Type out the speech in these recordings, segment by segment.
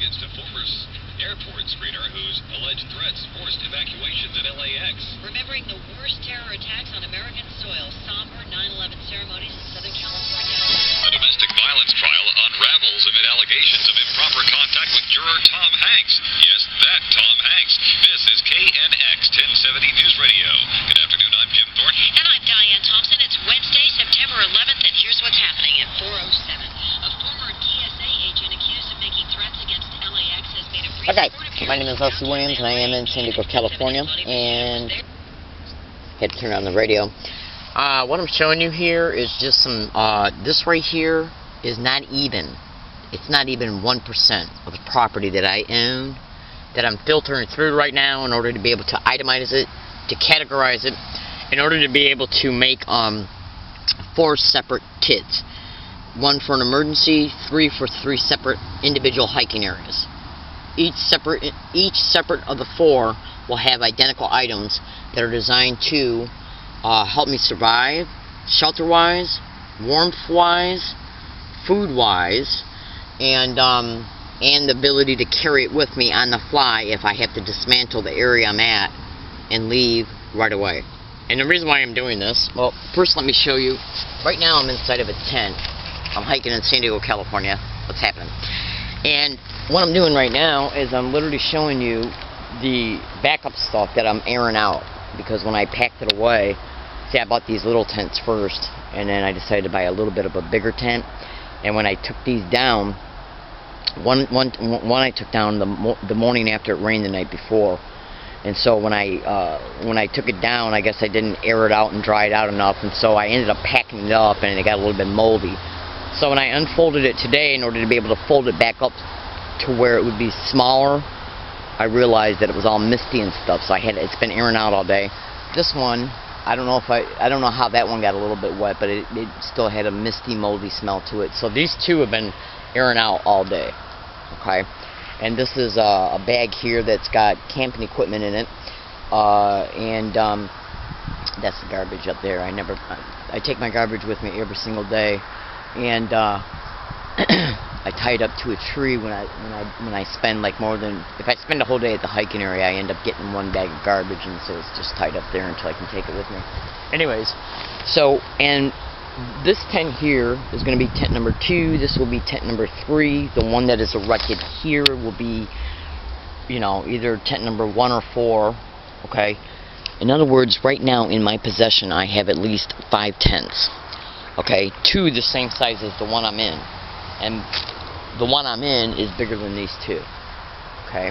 against a former airport screener whose alleged threats forced evacuations at LAX. Remembering the worst terror attacks on American soil, somber 9/11 ceremonies in Southern California. A domestic violence trial unravels amid allegations of improper contact with juror Tom Hanks. Yes, that Tom Hanks. This is KNX 1070 News Radio. Good afternoon, I'm Jim Thornton. And I'm Diane Thompson. It's Wednesday, September 11th, and here's what's happening at 4:07. A former DSA agent accused of making threats against LAX has made a brief Okay, my name is Leslie Williams, and I am in San Diego, California, and had to turn on the radio. What I'm showing you here is just some, this right here is not even, it's not even 1% of the property that I own, that I'm filtering through right now in order to be able to itemize it, to categorize it, in order to be able to make 4 separate kits. 1 for an emergency, 3 for 3 separate individual hiking areas. Each separate of the 4 will have identical items that are designed to help me survive, shelter-wise, warmth-wise, food-wise, and the ability to carry it with me on the fly if I have to dismantle the area I'm at and leave right away. And the reason why I'm doing this, well, first let me show you. Right now I'm inside of a tent. I'm hiking in San Diego, California. What's happening? And what I'm doing right now is I'm literally showing you the backup stuff that I'm airing out, because when I packed it away, see, I bought these little tents first, and then I decided to buy a little bit of a bigger tent. And when I took these down, one I took down the morning after it rained the night before, and so when I took it down, I guess I didn't air it out and dry it out enough, and so I ended up packing it up, and it got a little bit moldy. So when I unfolded it today, in order to be able to fold it back up to where it would be smaller, I realized that it was all misty and stuff, so it's been airing out all day. This one, I don't know how that one got a little bit wet, but it still had a misty, moldy smell to it. So these 2 have been airing out all day, okay? And this is a bag here that's got camping equipment in it, and that's the garbage up there. I take my garbage with me every single day, and I tie it up to a tree when I spend like if I spend a whole day at the hiking area, I end up getting 1 bag of garbage, and so it's just tied up there until I can take it with me. Anyways, so, and this tent here is going to be tent number 2. This will be tent number 3. The one that is erected here will be, you know, either tent number 1 or 4. Okay. In other words, right now in my possession, I have at least 5 tents. Okay, 2 the same size as the one I'm in, and the one I'm in is bigger than these 2. Okay,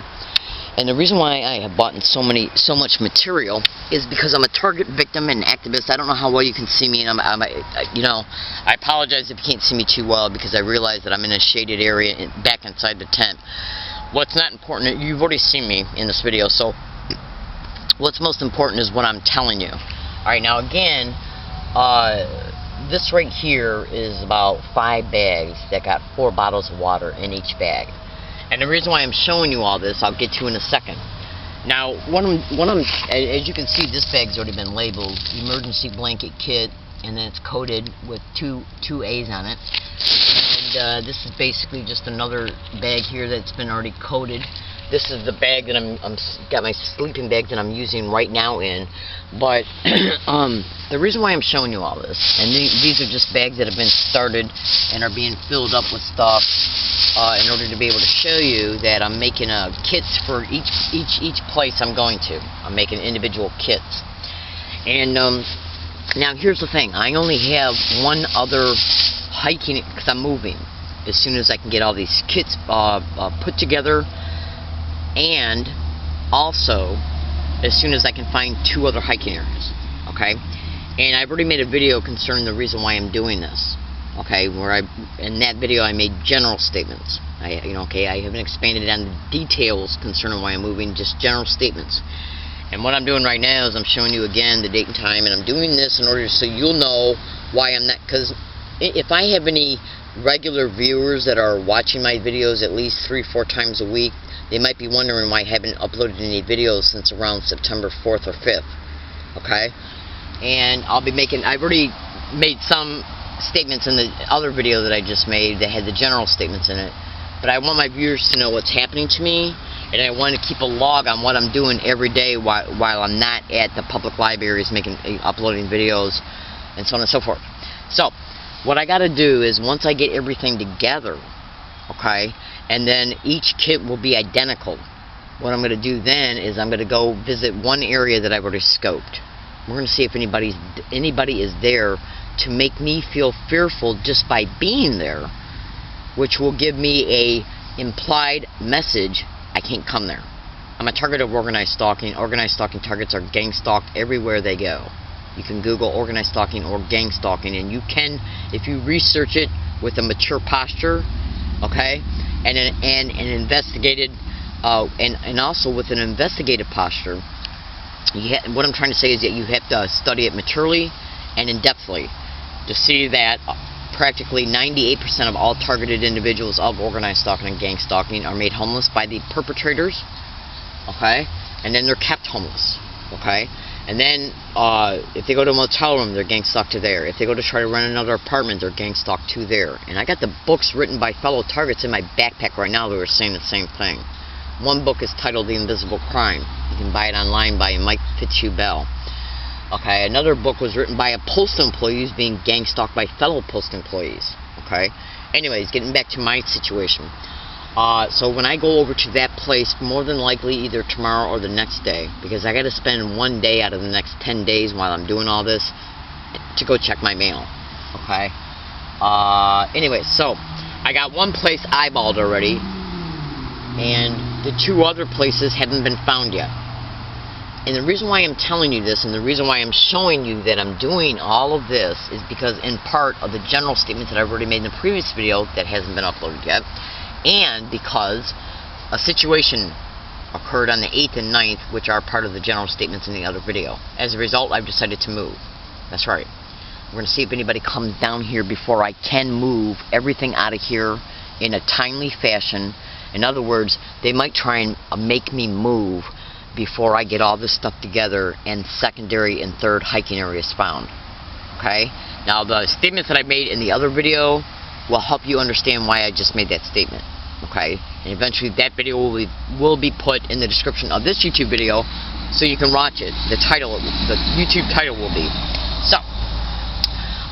and the reason why I have bought so much material is because I'm a target victim and activist. I don't know how well you can see me, and I apologize if you can't see me too well, because I realize that I'm in a shaded area back inside the tent. What's not important, you've already seen me in this video, so what's most important is what I'm telling you. Alright, now again, this right here is about 5 bags that got 4 bottles of water in each bag. And the reason why I'm showing you all this, I'll get to in a second. Now, as you can see, this bag's already been labeled emergency blanket kit, and then it's coated with two A's on it. And this is basically just another bag here that's been already coated. This is the bag that I'm got my sleeping bag that I'm using right now in. But the reason why I'm showing you all this, and these are just bags that have been started and are being filled up with stuff in order to be able to show you that I'm making kits for each place I'm going to. I'm making individual kits. And now here's the thing, I only have 1 other hiking, because I'm moving as soon as I can get all these kits put together, and also as soon as I can find 2 other hiking areas. Okay, and I've already made a video concerning the reason why I'm doing this. Okay, where in that video I made general statements. I haven't expanded on the details concerning why I'm moving, just general statements. And what I'm doing right now is I'm showing you again the date and time, and I'm doing this in order so you'll know why I'm not, because if I have any regular viewers that are watching my videos at least 3-4 times a week, they might be wondering why I haven't uploaded any videos since around September 4th or 5th. Okay? And I've already made some statements in the other video that I just made that had the general statements in it. but I want my viewers to know what's happening to me, and I want to keep a log on what I'm doing every day while I'm not at the public libraries uploading videos and so on and so forth. So what I got to do is, once I get everything together, okay, and then each kit will be identical, what I'm going to do then is I'm going to go visit one area that I've already scoped. We're going to see if anybody is there to make me feel fearful just by being there, which will give me a implied message I can't come there. I'm a target of organized stalking. Organized stalking targets are gang stalked everywhere they go. You can Google organized stalking or gang stalking, and you can, if you research it with a mature posture, okay, and an investigated, and also with an investigative posture. What I'm trying to say is that you have to study it maturely and in-depthly to see that practically 98% of all targeted individuals of organized stalking and gang stalking are made homeless by the perpetrators, okay, and then they're kept homeless, okay, and then if they go to a motel room, they're gang stalked to there. If they go to try to rent another apartment, they're gang stalked to there. And I got the books written by fellow targets in my backpack right now that were saying the same thing. One book is titled The Invisible Crime. You can buy it online by Mike Fitzhugh-Bell. Okay, another book was written by a post employee who's being gang stalked by fellow post employees. Okay, anyways, getting back to my situation. So when I go over to that place, more than likely either tomorrow or the next day, because I got to spend one day out of the next 10 days while I'm doing all this to go check my mail. Okay. Anyway, so I got one place eyeballed already, and the two other places haven't been found yet. And the reason why I'm telling you this, and the reason why I'm showing you that I'm doing all of this, is because in part of the general statements that I've already made in the previous video that hasn't been uploaded yet, and because a situation occurred on the 8th and 9th, which are part of the general statements in the other video. As a result, I've decided to move. That's right. We're going to see if anybody comes down here before I can move everything out of here in a timely fashion. In other words, they might try and make me move before I get all this stuff together and secondary and third hiking areas found. Okay? Now, the statements that I made in the other video will help you understand why I just made that statement. Okay? And eventually that video will be put in the description of this YouTube video so you can watch it. The YouTube title will be. So,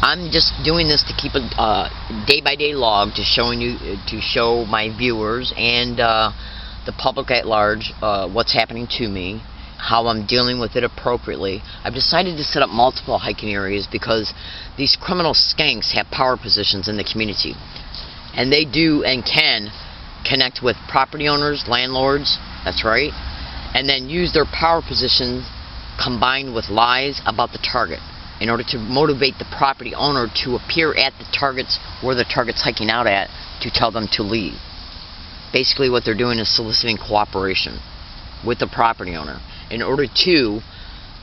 I'm just doing this to keep a day-by-day log to show my viewers and the public at large what's happening to me, how I'm dealing with it appropriately. I've decided to set up multiple hiking areas because these criminal skanks have power positions in the community, and they do and can connect with property owners, landlords, that's right, and then use their power positions combined with lies about the target in order to motivate the property owner to appear at the targets where the target's hiking out at to tell them to leave. Basically what they're doing is soliciting cooperation with the property owner in order to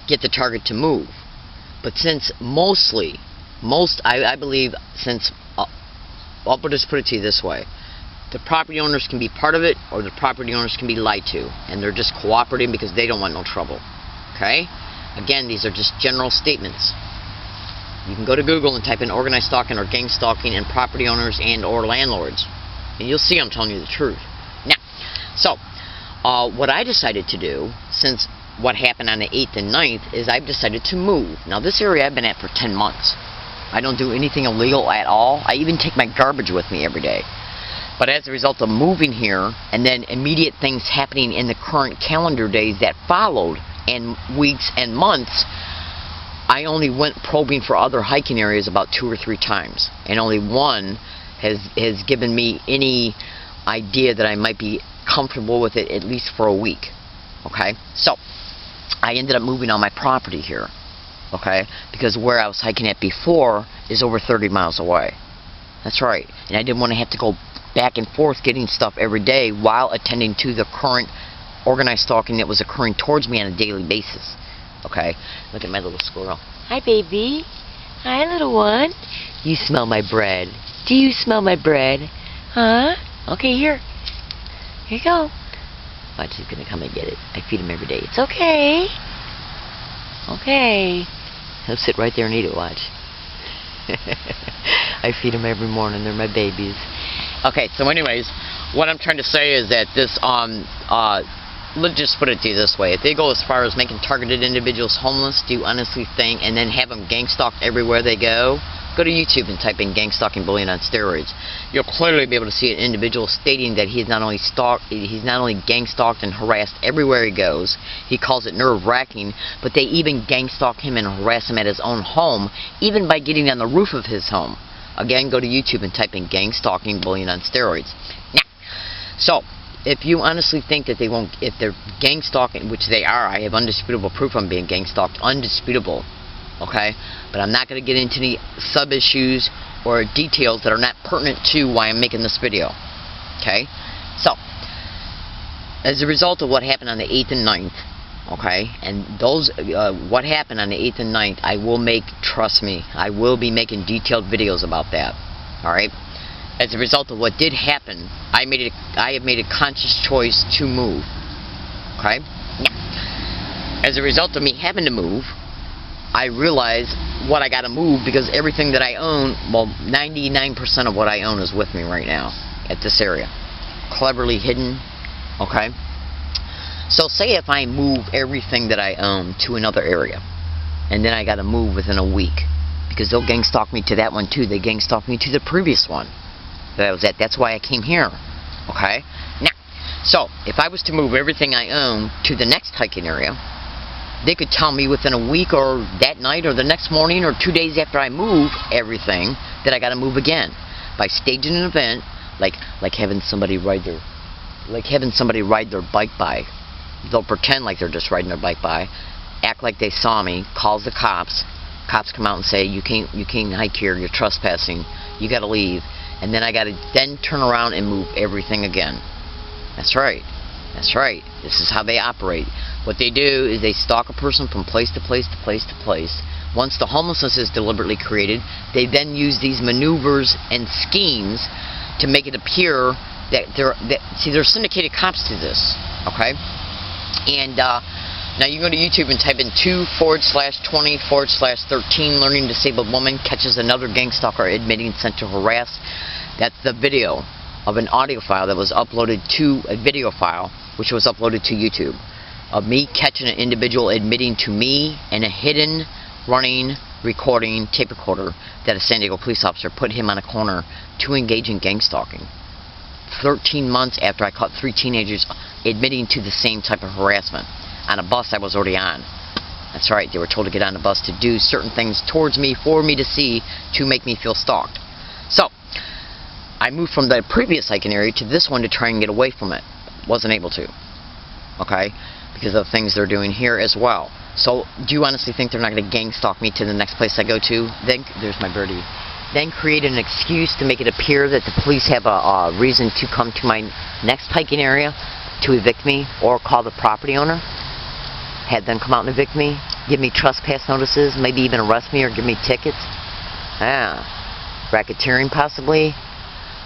get the target to move. But since I believe, since, I'll just put it to you this way, the property owners can be part of it, or the property owners can be lied to, and they're just cooperating because they don't want no trouble. Okay? Again, these are just general statements. You can go to Google and type in organized stalking or gang stalking and property owners and or landlords, and you'll see I'm telling you the truth. Now, so, what I decided to do, since what happened on the 8th and 9th, is I've decided to move. Now, this area I've been at for 10 months. I don't do anything illegal at all. I even take my garbage with me every day. But as a result of moving here, and then immediate things happening in the current calendar days that followed, and weeks and months, I only went probing for other hiking areas about 2 or 3 times. And only one has given me any idea that I might be comfortable with it at least for a week. Okay? So, I ended up moving on my property here. Okay? Because where I was hiking at before is over 30 miles away. That's right. And I didn't want to have to go back and forth getting stuff every day while attending to the current organized stalking that was occurring towards me on a daily basis. Okay? Look at my little squirrel. Hi, baby. Hi, little one. You smell my bread. Do you smell my bread? Huh? Okay, here. Here you go. Watch, he's going to come and get it. I feed him every day. It's okay. Okay. He'll sit right there and eat it, watch. I feed him every morning. They're my babies. Okay, so anyways, what I'm trying to say is that this, let's just put it to you this way. If they go as far as making targeted individuals homeless, do you honestly think, and then have them gang stalked everywhere they go? Go to YouTube and type in gang stalking bullying on steroids. You'll clearly be able to see an individual stating that he's not only gang stalked and harassed everywhere he goes. He calls it nerve-wracking, but they even gang stalk him and harass him at his own home, even by getting on the roof of his home. Again, go to YouTube and type in gang stalking bullying on steroids. Now, so if you honestly think that they won't, if they're gang stalking, which they are, I have undisputable proof on being gang stalked, undisputable. Okay, but I'm not going to get into any sub-issues or details that are not pertinent to why I'm making this video. Okay, so as a result of what happened on the 8th and 9th, okay, and those, what happened on the 8th and 9th, I will make, trust me, I will be making detailed videos about that. Alright, as a result of what did happen, I have made a conscious choice to move. Okay, now, as a result of me having to move, I realize what I gotta move, because everything that I own, well, 99% of what I own is with me right now at this area. Cleverly hidden, okay? So say if I move everything that I own to another area, and then I gotta move within a week, because they'll gang stalk me to that one too. They gang stalk me to the previous one that I was at. That's why I came here, okay? Now, so if I was to move everything I own to the next hiking area, they could tell me within a week or that night or the next morning or 2 days after I move everything that I got to move again by staging an event like having somebody ride their bike by. They'll pretend like they're just riding their bike by, act like they saw me, calls the cops. Cops come out and say you can't hike here, you're trespassing, you got to leave, and then I got to then turn around and move everything again. That's right. That's right. This is how they operate. What they do is they stalk a person from place to place to place to place. Once the homelessness is deliberately created, they then use these maneuvers and schemes to make it appear that they're syndicated cops to this. Okay? And now you go to YouTube and type in 2/20/13 learning disabled woman catches another gang stalker admitting sent to harass. That's the video of an audio file that was uploaded to a video file, which was uploaded to YouTube, of me catching an individual admitting to me and a hidden running recording tape recorder that a San Diego police officer put him on a corner to engage in gang stalking. 13 months after I caught 3 teenagers admitting to the same type of harassment on a bus I was already on. That's right, they were told to get on the bus to do certain things towards me, for me to see, to make me feel stalked. So I moved from the previous hiking area to this one to try and get away from it. Wasn't able to. Okay? Because of the things they're doing here as well. So, do you honestly think they're not going to gang stalk me to the next place I go to? Then, there's my birdie. Then create an excuse to make it appear that the police have a reason to come to my next hiking area to evict me, or call the property owner. Have them come out and evict me. Give me trespass notices. Maybe even arrest me or give me tickets. Racketeering possibly.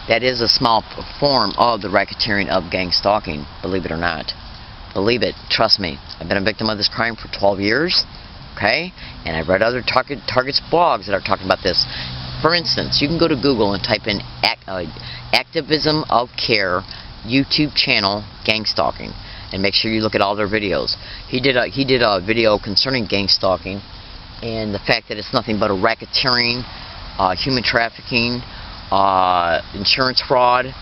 That is a small form of the racketeering of gang stalking, believe it or not. Believe it, trust me. I've been a victim of this crime for 12 years, okay? And I've read other Target's blogs that are talking about this. For instance, you can go to Google and type in Activism of Care YouTube channel gang stalking, and make sure you look at all their videos. He did a video concerning gang stalking and the fact that it's nothing but a racketeering, human trafficking, insurance fraud,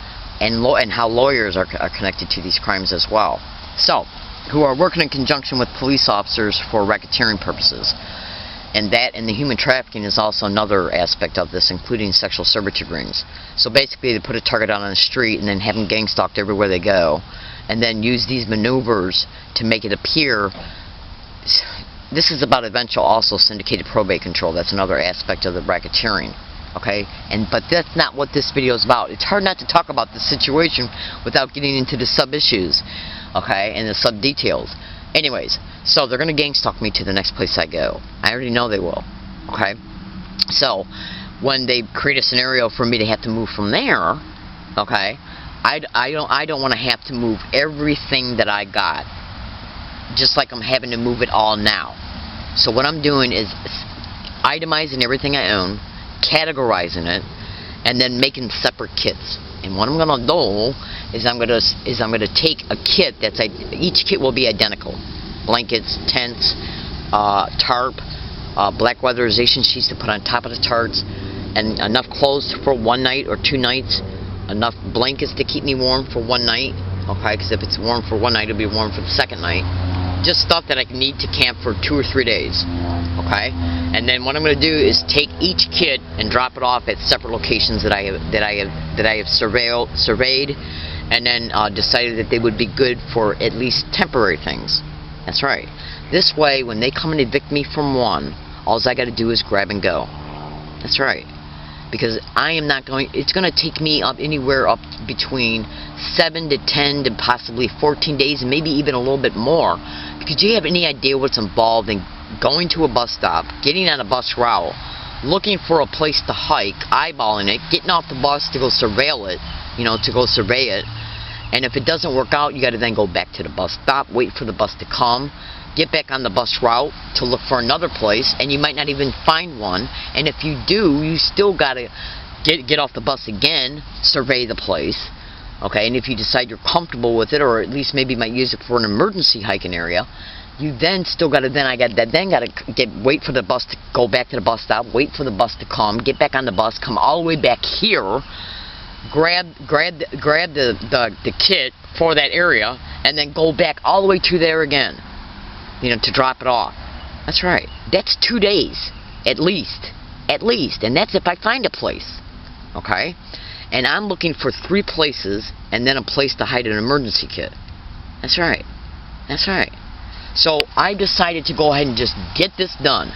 and how lawyers are connected to these crimes as well. So, who are working in conjunction with police officers for racketeering purposes. And that and the human trafficking is also another aspect of this, including sexual servitude rings. So basically they put a target out on the street and then have them gang stalked everywhere they go, and then use these maneuvers to make it appear. This is about eventual also syndicated probate control. That's another aspect of the racketeering. Okay, but that's not what this video is about. It's hard not to talk about the situation without getting into the sub-issues, okay, and the sub-details. Anyways, so they're going to gang stalk me to the next place I go. I already know they will, okay? So, when they create a scenario for me to have to move from there, okay, I don't want to have to move everything that I got, just like I'm having to move it all now. So what I'm doing is itemizing everything I own, categorizing it, and then making separate kits. And what I'm gonna do is I'm gonna take a kit each kit will be identical: blankets, tents, tarp, black weatherization sheets to put on top of the tarps, and enough clothes for 1 night or 2 nights, enough blankets to keep me warm for 1 night. Okay, because if it's warm for 1 night, it'll be warm for the 2nd night. Just stuff that I need to camp for 2 or 3 days. Okay, and then what I'm going to do is take each kit and drop it off at separate locations that I have surveyed, and then decided that they would be good for at least temporary things. That's right. This way, when they come and evict me from one, all I got to do is grab and go. That's right. Because I am not going. It's going to take me up anywhere up between 7 to 10 to possibly 14 days, and maybe even a little bit more. Because do you have any idea what's involved in going to a bus stop, getting on a bus route, looking for a place to hike, eyeballing it, getting off the bus to go surveil it, to go survey it, and if it doesn't work out, you got to then go back to the bus stop, wait for the bus to come, get back on the bus route to look for another place, and you might not even find one. And if you do, you still got to get off the bus again, survey the place. Okay, and if you decide you're comfortable with it, or at least maybe might use it for an emergency hiking area, you then still got to wait for the bus to go back to the bus stop, wait for the bus to come, get back on the bus, come all the way back here, grab the kit for that area, and then go back all the way to there again, to drop it off. That's right. That's 2 days at least, and that's if I find a place. Okay. And I'm looking for 3 places and then a place to hide an emergency kit. That's right. That's right. So I decided to go ahead and just get this done,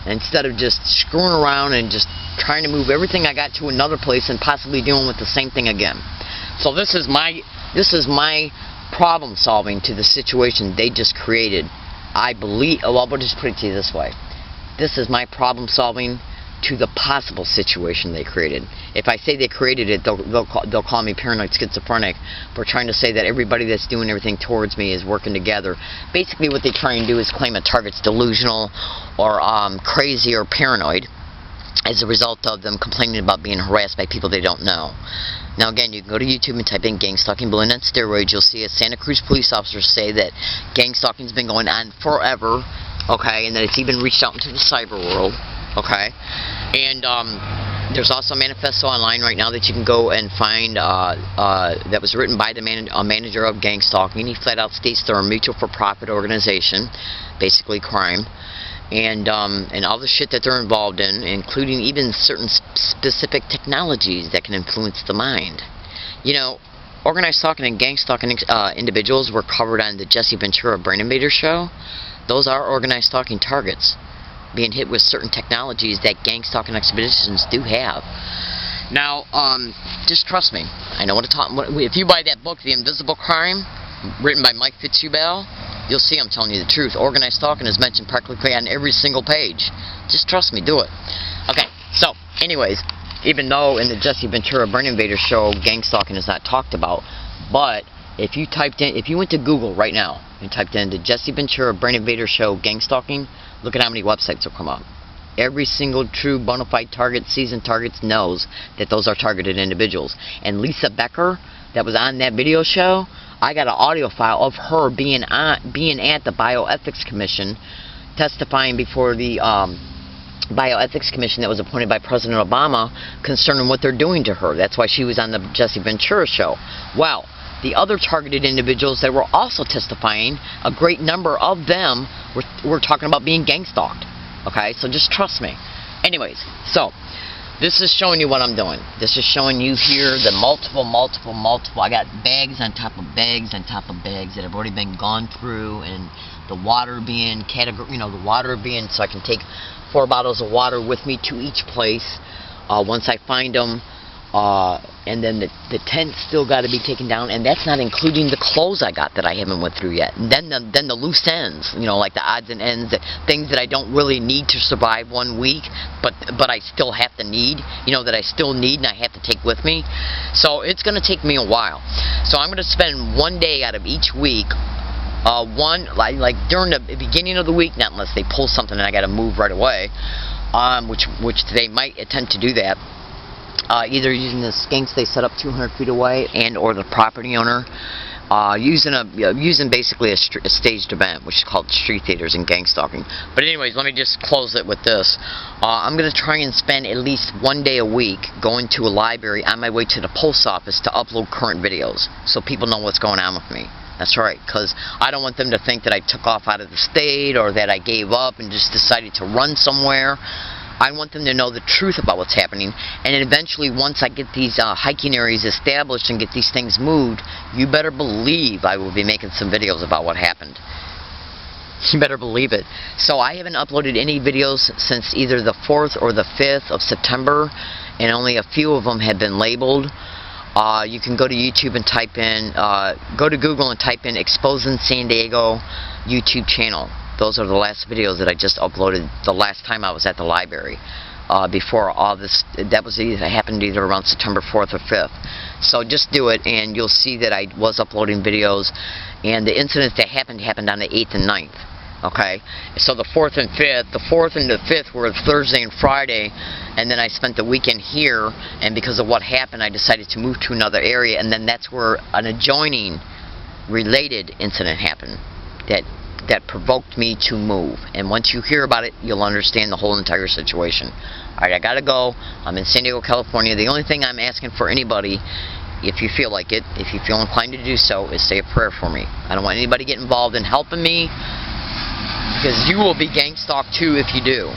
instead of just screwing around and just trying to move everything I got to another place and possibly dealing with the same thing again. So this is my problem solving to the situation they just created. I believe, well, we'll just put it to you this way. This is my problem solving to the possible situation they created. If I say they created it, they'll call me paranoid schizophrenic for trying to say that everybody that's doing everything towards me is working together. Basically what they try and do is claim a target's delusional or crazy or paranoid as a result of them complaining about being harassed by people they don't know. Now again, you can go to YouTube and type in gang stalking bullying on steroids. You'll see a Santa Cruz police officer say that gang stalking's been going on forever, okay, and that it's even reached out into the cyber world. Okay, and there's also a manifesto online right now that you can go and find that was written by the manager of gang stalking. He flat out states they're a mutual for-profit organization, basically crime, and all the shit that they're involved in, including even certain specific technologies that can influence the mind. Organized stalking and gang stalking individuals were covered on the Jesse Ventura Brain Invader show. Those are organized stalking targets, being hit with certain technologies that gang stalking expeditions do have. Now, just trust me. I know what to talk. If you buy that book, The Invisible Crime, written by Mike Fitzhugh, you'll see I'm telling you the truth. Organized stalking is mentioned practically on every single page. Just trust me. Do it. Okay. So, anyways, even though in the Jesse Ventura Brain Invader show, gang stalking is not talked about, but if you went to Google right now and typed in the Jesse Ventura Brain Invader show gang stalking, look at how many websites will come up. Every single true bona fide target, seasoned targets, knows that those are targeted individuals. And Lisa Becker, that was on that video show, I got an audio file of her being at the Bioethics Commission, testifying before the Bioethics Commission that was appointed by President Obama concerning what they're doing to her. That's why she was on the Jesse Ventura show. Well, the other targeted individuals that were also testifying, a great number of them were talking about being gang stalked. Okay, so just trust me. Anyways, so this is showing you what I'm doing. This is showing you here the multiple. I got bags on top of bags on top of bags that have already been gone through, and the water being so I can take 4 bottles of water with me to each place once I find them. And then the tent's still got to be taken down, and that's not including the clothes I got that I haven't went through yet. And then the loose ends, like the odds and ends, things that I don't really need to survive 1 week, but I still have to need, that I still need and I have to take with me. So it's going to take me a while. So I'm going to spend 1 day out of each week, like during the beginning of the week, not unless they pull something and I got to move right away, which they might attempt to do that. either using the skinks they set up 200 feet away and or the property owner, using basically a staged event, which is called street theaters and gang stalking. But anyways, let me just close it with this. I'm going to try and spend at least one day a week going to a library on my way to the post office to upload current videos so people know what's going on with me. That's right, because I don't want them to think that I took off out of the state or that I gave up and just decided to run somewhere. I want them to know the truth about what's happening, and eventually once I get these hiking areas established and get these things moved, you better believe I will be making some videos about what happened. You better believe it. So I haven't uploaded any videos since either the 4th or the 5th of September, and only a few of them have been labeled. You can go to YouTube and type in, go to Google and type in Exposing San Diego YouTube channel. Those are the last videos that I just uploaded the last time I was at the library. Before all this, that happened either around September 4th or 5th. So just do it and you'll see that I was uploading videos, and the incidents that happened on the 8th and 9th. Okay, so the 4th and 5th, the 4th and the 5th were Thursday and Friday, and then I spent the weekend here, and because of what happened I decided to move to another area, and then that's where an adjoining related incident happened that provoked me to move. And once you hear about it, you'll understand the whole entire situation. Alright, I gotta go. I'm in San Diego, California. The only thing I'm asking for anybody, if you feel like it, if you feel inclined to do so, is say a prayer for me. I don't want anybody to get involved in helping me, because you will be gang stalked too if you do,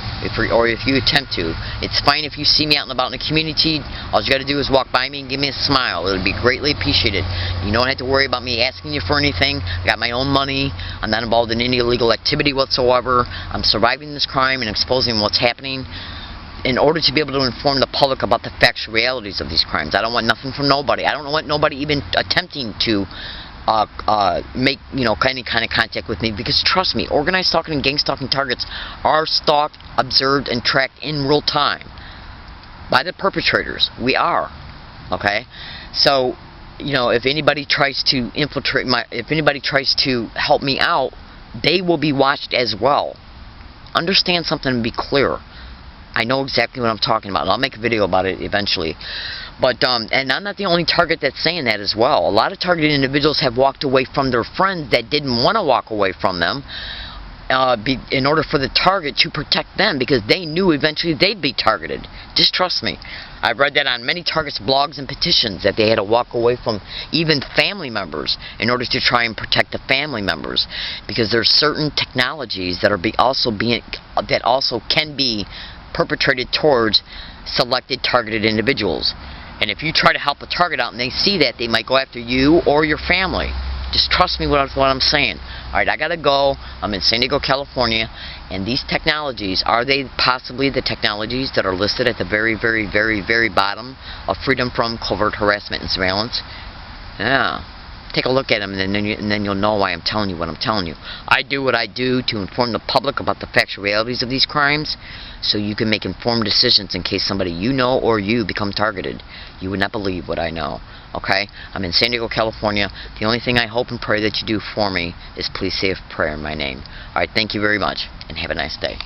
or if you attempt to. It's fine if you see me out and about in the community. All you got to do is walk by me and give me a smile. It would be greatly appreciated. You don't have to worry about me asking you for anything. I got my own money. I'm not involved in any illegal activity whatsoever. I'm surviving this crime and exposing what's happening in order to be able to inform the public about the factual realities of these crimes. I don't want nothing from nobody. I don't want nobody even attempting to make any kind of contact with me, because trust me, organized stalking and gang stalking targets are stalked, observed, and tracked in real time by the perpetrators. We are, okay? So, if anybody tries to infiltrate if anybody tries to help me out, they will be watched as well. Understand something and be clear. I know exactly what I'm talking about, and I'll make a video about it eventually. But, and I'm not the only target that's saying that as well. A lot of targeted individuals have walked away from their friends that didn't want to walk away from them in order for the target to protect them, because they knew eventually they'd be targeted. Just trust me. I've read that on many targets' blogs and petitions, that they had to walk away from even family members in order to try and protect the family members, because there's certain technologies that also can be perpetrated towards selected targeted individuals. And if you try to help a target out and they see that, they might go after you or your family. Just trust me what I'm saying. Alright, I gotta go. I'm in San Diego, California, and these technologies, are they possibly the technologies that are listed at the very, very, very, very bottom of freedom from covert harassment and surveillance? Yeah. Take a look at them, and then you'll know why I'm telling you what I'm telling you. I do what I do to inform the public about the factual realities of these crimes, so you can make informed decisions in case somebody you know or you become targeted. You would not believe what I know. Okay? I'm in San Diego, California. The only thing I hope and pray that you do for me is please say a prayer in my name. Alright, thank you very much, and have a nice day.